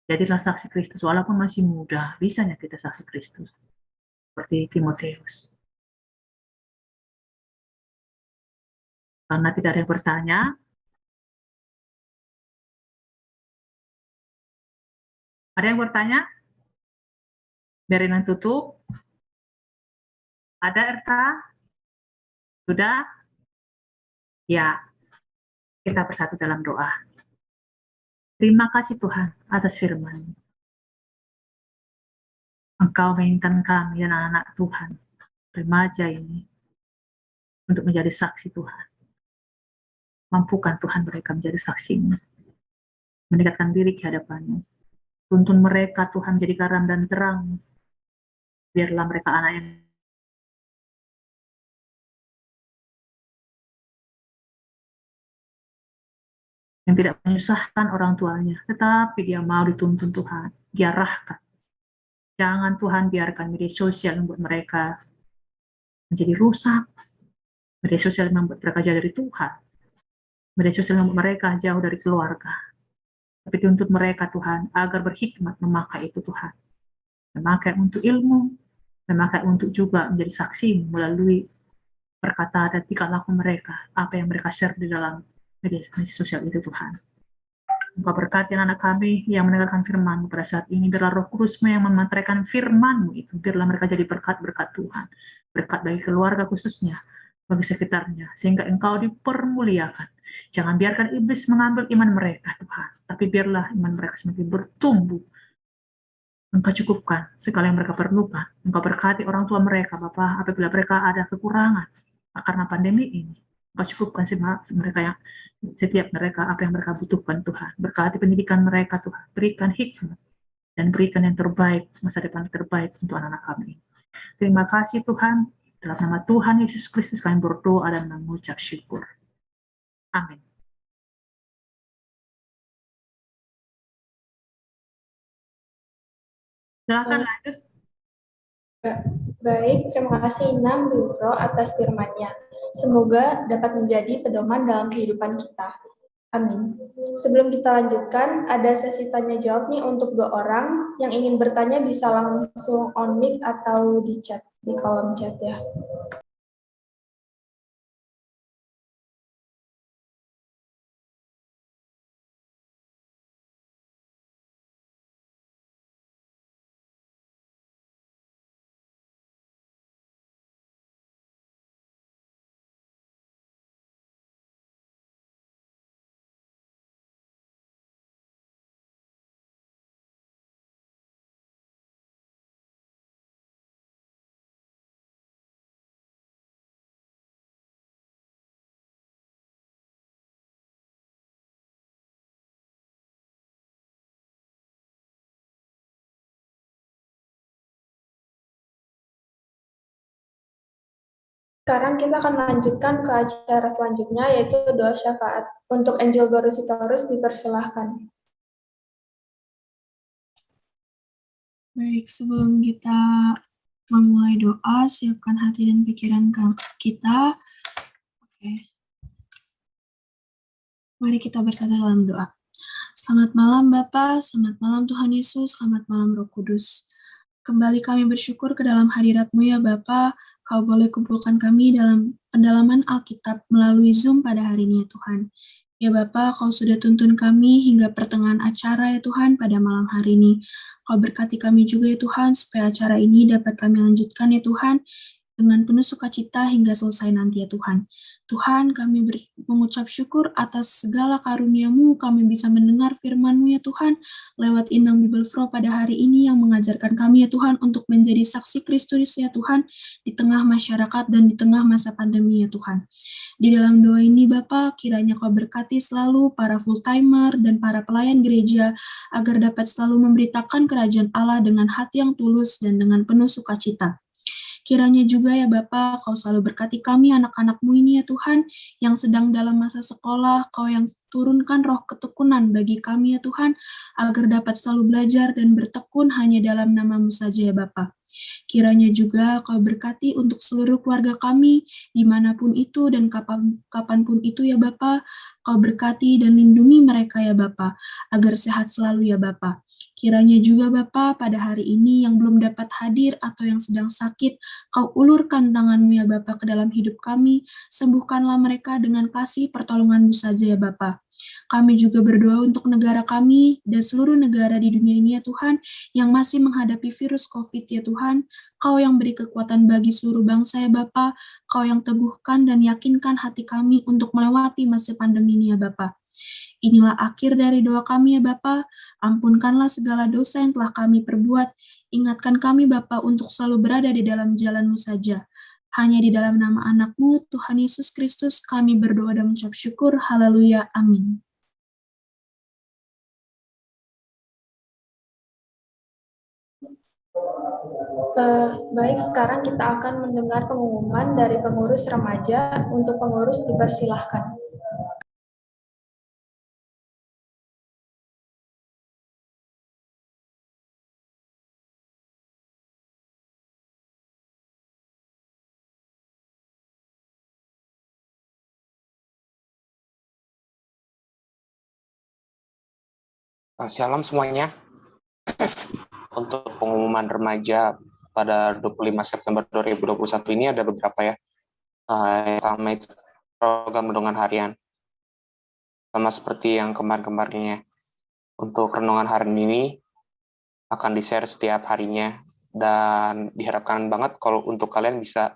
Jadilah saksi Kristus, walaupun masih muda, bisanya kita saksi Kristus. Seperti Timotius. Karena tidak ada yang bertanya, ada yang bertanya? Biarin yang tutup. Ada Erta? Sudah? Ya, kita bersatu dalam doa. Terima kasih Tuhan atas firman. Engkau menginginkan kami dan anak-anak Tuhan, remaja ini, untuk menjadi saksi Tuhan. Mampukan Tuhan mereka menjadi saksi-Mu, mendekatkan diri ke hadapan-Mu. Tuntun mereka Tuhan jadi garam dan terang. Biarlah mereka anak yang tidak menyusahkan orang tuanya, tetapi dia mau dituntun Tuhan, diarahkan. Jangan Tuhan biarkan media sosial membuat mereka menjadi rusak. Media sosial membuat mereka jauh dari Tuhan. Media sosial membuat mereka jauh dari keluarga. Tapi tuntut mereka Tuhan agar berhikmat memakai itu Tuhan. Memakai untuk ilmu, memakai untuk juga menjadi saksi melalui perkataan dan tingkah laku mereka, apa yang mereka share di dalam media sosial itu Tuhan. Engkau berkati anak kami yang mendengarkan firman-Mu pada saat ini, biarlah Roh Kudus-Mu yang memantraikan firman-Mu itu, biarlah mereka jadi berkat-berkat Tuhan, berkat bagi keluarga khususnya, bagi sekitarnya, sehingga Engkau dipermuliakan. Jangan biarkan iblis mengambil iman mereka Tuhan, tapi biarlah iman mereka semakin bertumbuh. Engkau cukupkan segala yang mereka perlukan. Engkau berkati orang tua mereka, Bapa, apabila mereka ada kekurangan karena pandemi ini. Engkau cukupkan mereka yang setiap mereka apa yang mereka butuhkan Tuhan. Berkati pendidikan mereka Tuhan. Berikan hikmat dan berikan yang terbaik, masa depan terbaik untuk anak-anak kami. Terima kasih Tuhan. Dalam nama Tuhan Yesus Kristus kami berdoa dan mengucap syukur. Amin. Silakan lanjut. Baik, terima kasih Inang Bro atas firman-Nya. Semoga dapat menjadi pedoman dalam kehidupan kita. Amin. Sebelum kita lanjutkan, ada sesi tanya jawab nih untuk 2 orang. Yang ingin bertanya bisa langsung on mic atau di chat, di kolom chat ya. Sekarang kita akan lanjutkan ke acara selanjutnya, yaitu doa syafaat. Untuk Angel Barusitorus dipersilahkan. Baik, sebelum kita memulai doa, siapkan hati dan pikiran kita. Oke. Mari kita bersatu dalam doa. Selamat malam Bapa, selamat malam Tuhan Yesus, selamat malam Roh Kudus. Kembali kami bersyukur ke dalam hadirat-Mu ya Bapa. Kau boleh kumpulkan kami dalam pendalaman Alkitab melalui Zoom pada hari ini ya Tuhan. Ya Bapa, Kau sudah tuntun kami hingga pertengahan acara ya Tuhan pada malam hari ini. Kau berkati kami juga ya Tuhan, supaya acara ini dapat kami lanjutkan ya Tuhan, dengan penuh sukacita hingga selesai nanti ya Tuhan. Tuhan, kami mengucap syukur atas segala karunia-Mu, kami bisa mendengar firman-Mu ya Tuhan, lewat Inang Bible Pro pada hari ini yang mengajarkan kami ya Tuhan untuk menjadi saksi Kristus ya Tuhan, di tengah masyarakat dan di tengah masa pandemi ya Tuhan. Di dalam doa ini Bapa, kiranya Kau berkati selalu para full-timer dan para pelayan gereja, agar dapat selalu memberitakan kerajaan Allah dengan hati yang tulus dan dengan penuh sukacita. Kiranya juga ya Bapa, Kau selalu berkati kami anak-anak-Mu ini ya Tuhan, yang sedang dalam masa sekolah, Kau yang turunkan roh ketekunan bagi kami ya Tuhan, agar dapat selalu belajar dan bertekun hanya dalam nama-Mu saja ya Bapa. Kiranya juga Kau berkati untuk seluruh keluarga kami, dimanapun itu dan kapanpun itu ya Bapa, Kau berkati dan lindungi mereka ya Bapa, agar sehat selalu ya Bapa. Kiranya juga Bapa, pada hari ini yang belum dapat hadir atau yang sedang sakit, Kau ulurkan tangan-Mu ya Bapa ke dalam hidup kami, sembuhkanlah mereka dengan kasih pertolongan-Mu saja ya Bapa. Kami juga berdoa untuk negara kami dan seluruh negara di dunia ini ya Tuhan, yang masih menghadapi virus COVID ya Tuhan. Kau yang beri kekuatan bagi seluruh bangsa ya Bapa, Kau yang teguhkan dan yakinkan hati kami untuk melewati masa pandemi ini ya Bapa. Inilah akhir dari doa kami ya Bapa, ampunkanlah segala dosa yang telah kami perbuat, ingatkan kami Bapa untuk selalu berada di dalam jalan-Mu saja. Hanya di dalam nama anak-Mu, Tuhan Yesus Kristus, kami berdoa dan mengucap syukur. Haleluya. Amin. Baik, sekarang kita akan mendengar pengumuman dari pengurus remaja. Untuk pengurus dipersilahkan. Shalom semuanya. Untuk pengumuman remaja pada 25 September 2021 ini ada beberapa ya. Yang pertama itu program renungan harian. Sama seperti yang kemarin-kemarinnya. Untuk renungan hari ini akan di-share setiap harinya dan diharapkan banget kalau untuk kalian bisa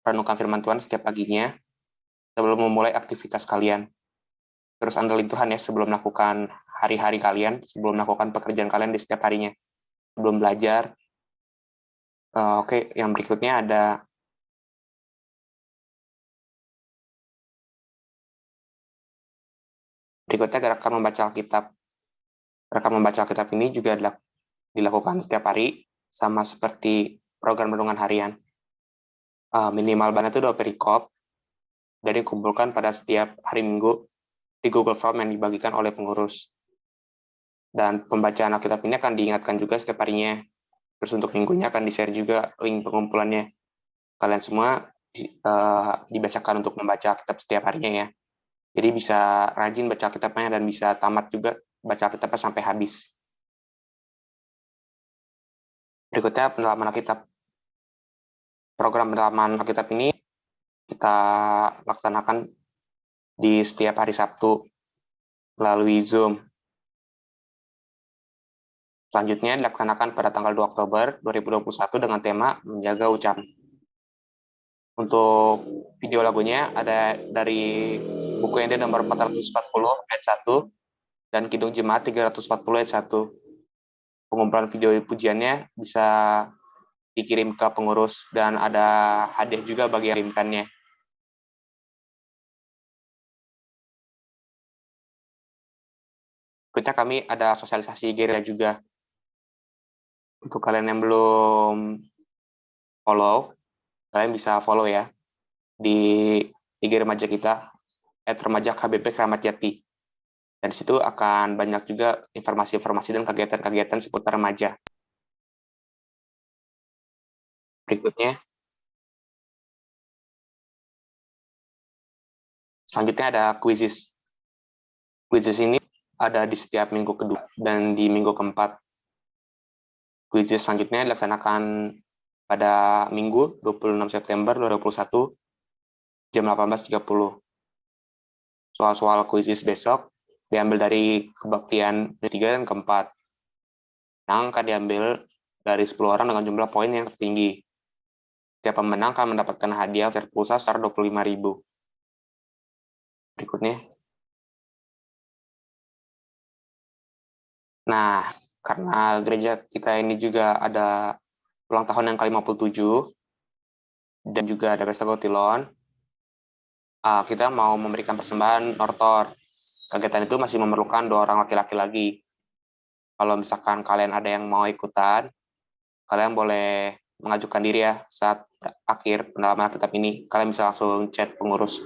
renungkan firman Tuhan setiap paginya sebelum memulai aktivitas kalian. Terus andalin Tuhan ya sebelum melakukan hari-hari kalian, sebelum melakukan pekerjaan kalian di setiap harinya. Sebelum belajar. Oke, yang berikutnya ada gerakan membaca Alkitab. Gerakan membaca Alkitab ini juga dilakukan setiap hari, sama seperti program renungan harian. Minimal banget itu 2 perikop, dan dikumpulkan pada setiap hari Minggu di Google Form yang dibagikan oleh pengurus. Dan pembacaan Alkitab ini akan diingatkan juga setiap harinya. Terus untuk minggunya akan di-share juga link pengumpulannya. Kalian semua dibiasakan untuk membaca Alkitab setiap harinya ya. Jadi bisa rajin baca Alkitabnya dan bisa tamat juga baca Alkitabnya sampai habis. Berikutnya pendalaman Alkitab. Program pendalaman Alkitab ini kita laksanakan di setiap hari Sabtu melalui Zoom. Selanjutnya dilaksanakan pada tanggal 2 Oktober 2021 dengan tema Menjaga Ucapan. Untuk video lagunya ada dari buku ND nomor 440 ayat 1 dan Kidung Jemaat 340 ayat 1. Pengumpulan video pujiannya bisa dikirim ke pengurus dan ada hadiah juga bagi yang kirimkannya. Berikutnya kami ada sosialisasi gereja juga. Untuk kalian yang belum follow, kalian bisa follow ya di IG remaja kita @remaja_KBP Keramat Jati. Dan di situ akan banyak juga informasi-informasi dan kegiatan-kegiatan seputar remaja. Berikutnya, selanjutnya ada quizzes. Quizzes ini ada di setiap minggu kedua dan di minggu keempat. Quizzes selanjutnya dilaksanakan pada Minggu 26 September 2021 jam 18.30. soal-soal kuisis besok diambil dari kebaktian ketiga dan keempat. Menang akan diambil dari 10 orang dengan jumlah poin yang tertinggi. Setiap pemenang akan mendapatkan hadiah voucher pulsa sebesar 25.000. Berikutnya. Nah, karena gereja kita ini juga ada ulang tahun yang ke-57 dan juga ada pesta Gotilon, kita mau memberikan persembahan Nortor. Kegiatan itu masih memerlukan 2 orang laki-laki lagi. Kalau misalkan kalian ada yang mau ikutan, kalian boleh mengajukan diri ya saat akhir pendalaman kitab ini. Kalian bisa langsung chat pengurus.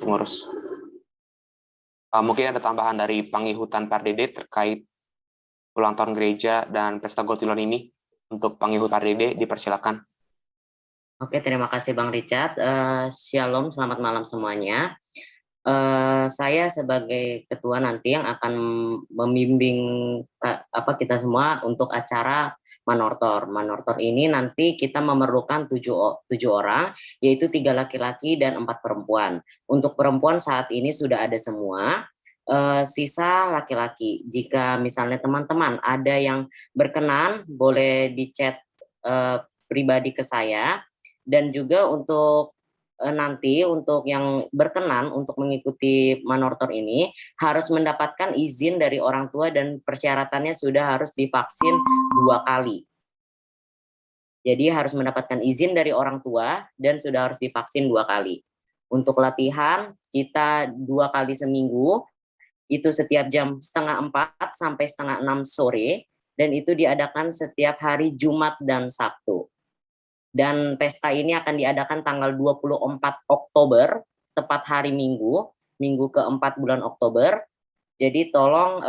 Mungkin ada tambahan dari Pangihutan Pardede terkait ulang tahun gereja dan pesta Gotilon ini. Untuk Pangihut Pardede, dipersilakan. Oke, terima kasih Bang Richard. Shalom, selamat malam semuanya. Saya sebagai ketua nanti yang akan membimbing kita semua untuk acara Manortor. Manortor ini nanti kita memerlukan 7 orang, yaitu 3 laki-laki dan 4 perempuan. Untuk perempuan saat ini sudah ada semua, sisa laki-laki. Jika misalnya teman-teman ada yang berkenan, boleh di chat pribadi ke saya. Dan juga untuk nanti untuk yang berkenan untuk mengikuti Manortor ini harus mendapatkan izin dari orang tua dan persyaratannya sudah harus divaksin 2 kali. Jadi harus mendapatkan izin dari orang tua dan sudah harus divaksin 2 kali. Untuk latihan kita 2 kali seminggu, itu setiap jam 3:30 sampai 5:30 sore, dan itu diadakan setiap hari Jumat dan Sabtu. Dan pesta ini akan diadakan tanggal 24 Oktober, tepat hari Minggu keempat bulan Oktober. Jadi tolong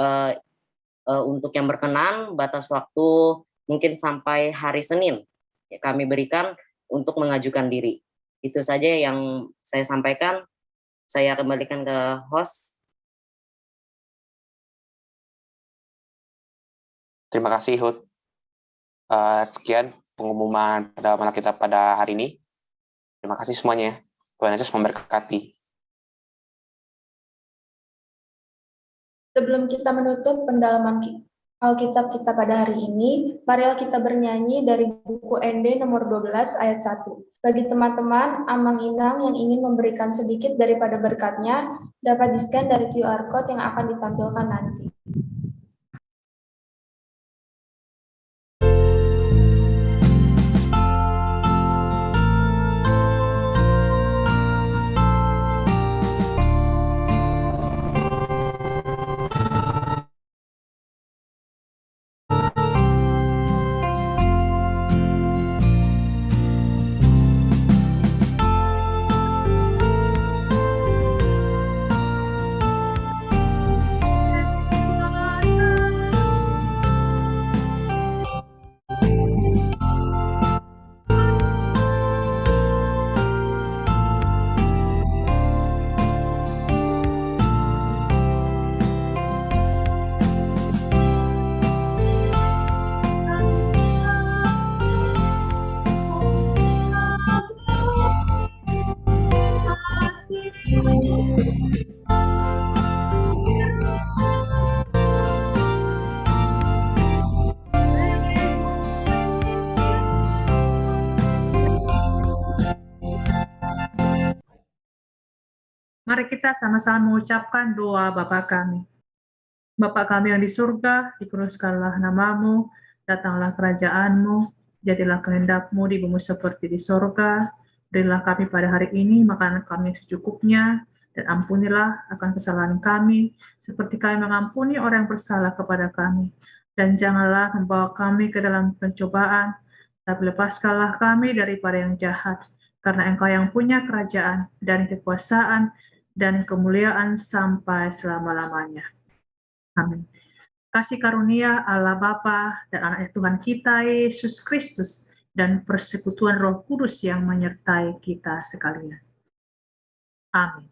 untuk yang berkenan, batas waktu mungkin sampai hari Senin kami berikan untuk mengajukan diri. Itu saja yang saya sampaikan. Saya kembalikan ke host. Terima kasih, Hud. Sekian pengumuman pendalaman kita pada hari ini. Terima kasih semuanya. Tuhan Yesus memberkati. Sebelum kita menutup pendalaman Alkitab kita pada hari ini, marilah kita bernyanyi dari buku ND nomor 12 ayat 1. Bagi teman-teman Amang Inang yang ingin memberikan sedikit daripada berkatnya, dapat di-scan dari QR Code yang akan ditampilkan nanti. Mari kita sama-sama mengucapkan doa Bapa kami. Bapa kami yang di surga, dikuduskanlah namamu, datanglah kerajaan-Mu, jadilah kehendak-Mu di bumi seperti di surga. Berilah kami pada hari ini makanan kami yang secukupnya, dan ampunilah akan kesalahan kami, seperti kami mengampuni orang yang bersalah kepada kami. Dan janganlah membawa kami ke dalam pencobaan, tapi lepaskanlah kami daripada yang jahat, karena Engkau yang punya kerajaan dan kekuasaan dan kemuliaan sampai selama-lamanya. Amin. Kasih karunia Allah Bapa dan Anak Tuhan kita Yesus Kristus dan persekutuan Roh Kudus yang menyertai kita sekalian. Amin.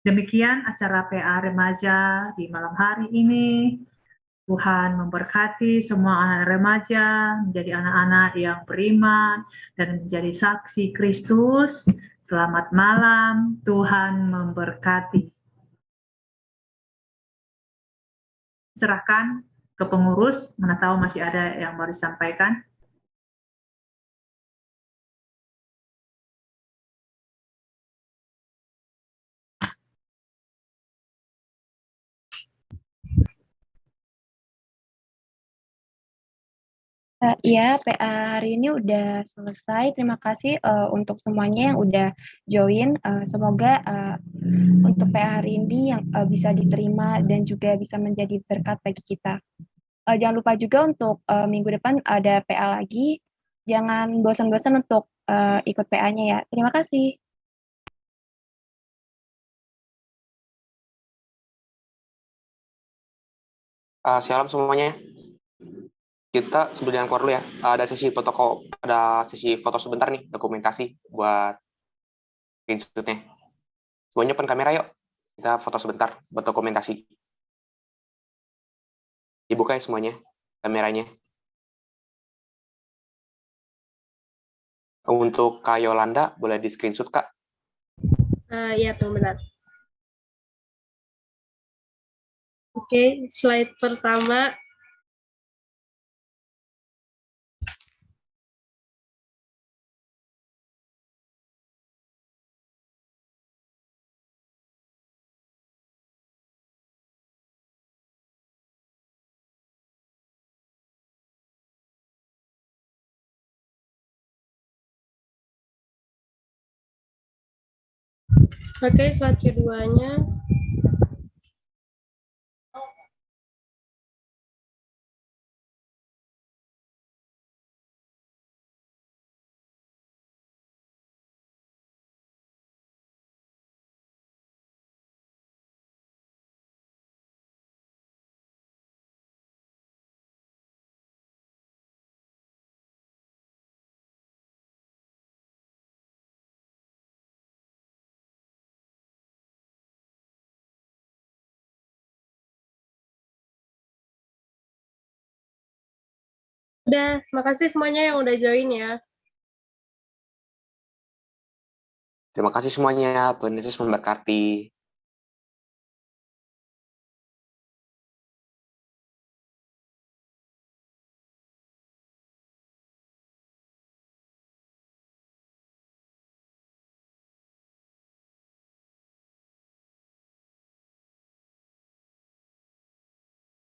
Demikian acara PA Remaja di malam hari ini. Tuhan memberkati semua anak remaja menjadi anak-anak yang beriman dan menjadi saksi Kristus. Selamat malam, Tuhan memberkati. Serahkan ke pengurus, mana tahu masih ada yang mau disampaikan. Iya, PA hari ini udah selesai. Terima kasih untuk semuanya yang udah join. Semoga untuk PA hari ini yang bisa diterima dan juga bisa menjadi berkat bagi kita. Jangan lupa juga untuk minggu depan ada PA lagi. Jangan bosan-bosan untuk ikut PA-nya ya. Terima kasih. Shalom semuanya. Kita sebelum keluar dulu ya. Ada sesi foto sebentar nih, dokumentasi buat screenshot-nya. Semuanya open kamera yuk. Kita foto sebentar buat dokumentasi. Dibuka ya semuanya kameranya. Untuk Kak Yolanda, boleh di screenshot Kak? Ya, tunggu bentar. Oke, slide pertama. Oke, slide keduanya. Udah, makasih semuanya yang udah join ya. Terima kasih semuanya. Tuhan Yesus memberkati.